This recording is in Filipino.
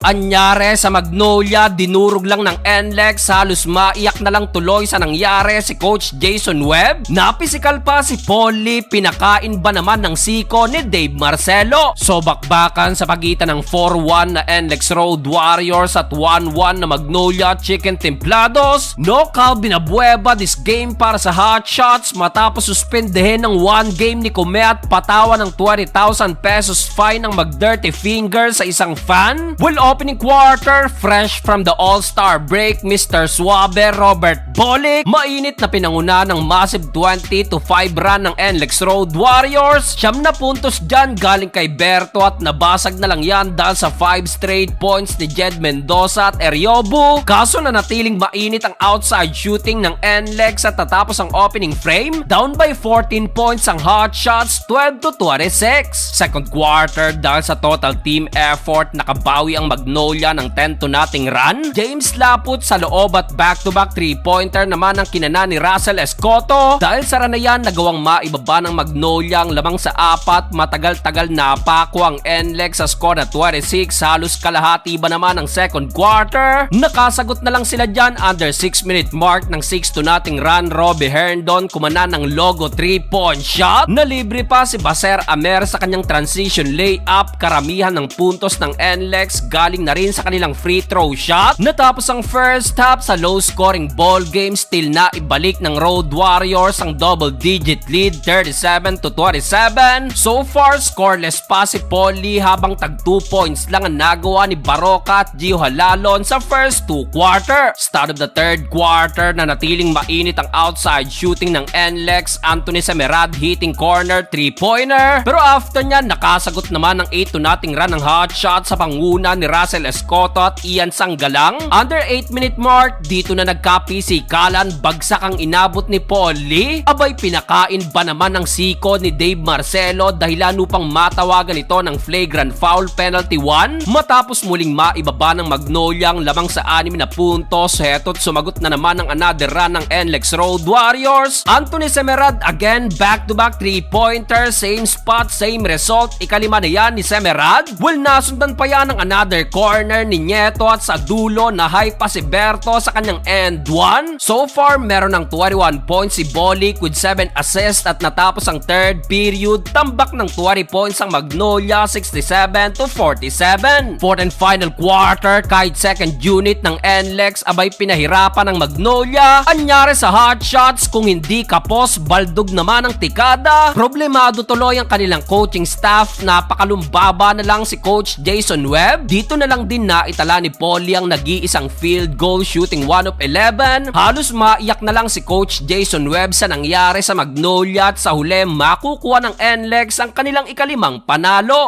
Anyare sa Magnolia, dinurog lang ng NLEX, halos maiyak na lang tuloy sa nangyari si Coach Jason Webb. Napisikal pa si Polly, pinakain ba naman ng siko ni Dave Marcelo? So bakbakan sa pagitan ng 4-1 na NLEX Road Warriors at 1-1 na Magnolia Chicken Templados. Knockout binabueba this game para sa Hot Shots matapos suspendehin ng 1 game ni Kume at patawa ng 20,000 pesos fine ng mag-dirty finger sa isang fan. Well, opening quarter, fresh from the All-Star break, Mr. Suabe Robert Bolick, mainit na pinanguna ng massive 20-5 run ng NLEX Road Warriors. 7 na puntos dyan galing kay Berto at nabasag na lang yan dahil sa 5 straight points ni Jed Mendoza at Eriobu. Kaso nanatiling mainit ang outside shooting ng NLEX at tatapos ang opening frame, down by 14 points ang Hot Shots, 12-26. Second quarter, dahil sa total team effort, nakabawi ang Magnolia ng 10-0 run. James Laput sa loob at back-to-back 3-pointer naman ang kinana ni Russell Escoto. Dahil sa run na yan, nagawang maibaba ng Magnolia ang lamang sa 4, matagal-tagal napako ang NLEX sa score na 26, halos kalahati ba naman ang second quarter. Nakasagot na lang sila dyan under 6-minute mark ng 6-0 run. Robbie Herndon kumana ng logo 3-point shot. Nalibre pa si Baser Amer sa kanyang transition layup. Karamihan ng puntos ng NLEX galing na rin sa kanilang free throw shot. Natapos ang first half sa low scoring ball game, still na ibalik ng Road Warriors ang double digit lead 37-27. So far scoreless pa si Polly habang tag 2 points lang ang nagawa ni Baroka at Gio Halalon sa first 2 quarter. Start of the third quarter, na natiling mainit ang outside shooting ng NLEX. Anthony Semerad hitting corner 3-pointer, pero after niya nakasagot naman ng 8-0 run ng Hot Shot sa panguna ni Russell Escoto at Ian Sanggalang. Under 8-minute mark, dito na nagkapisikalan, bagsak ang inabot ni Polly. Abay, pinakain ba naman ng siko ni Dave Marcelo dahilan upang matawagan ito ng flagrant foul penalty 1 matapos muling maibaba ng Magnolia ang lamang sa 6 na puntos. Heto't sumagot na naman ang another run ng NLEX Road Warriors. Anthony Semerad again, back-to-back 3-pointer, same spot, same result. Ikalima na yan ni Semerad. Well, nasundan pa yan ng another corner ni Nieto at sa dulo na high pa si Berto sa kanyang end 1. So far, meron ng 21 points si Bolick with 7 assists at natapos ang third period, tambak ng 20 points ang Magnolia, 67-47. Fourth and final quarter, kahit second unit ng NLEX, abay pinahirapan ng Magnolia. Anyari sa Hot Shots, kung hindi kapos, baldog naman ang tikada. Problemado tuloy ang kanilang coaching staff, napakalumbaba na lang si Coach Jason Webb. Dito na lang din na itala ni Polly ang nag-iisang field goal shooting 1 of 11. Halos maiyak na lang si Coach Jason Webb sa nangyari sa Magnolia at sa huli makukuha ng NLEX ang kanilang ikalimang panalo.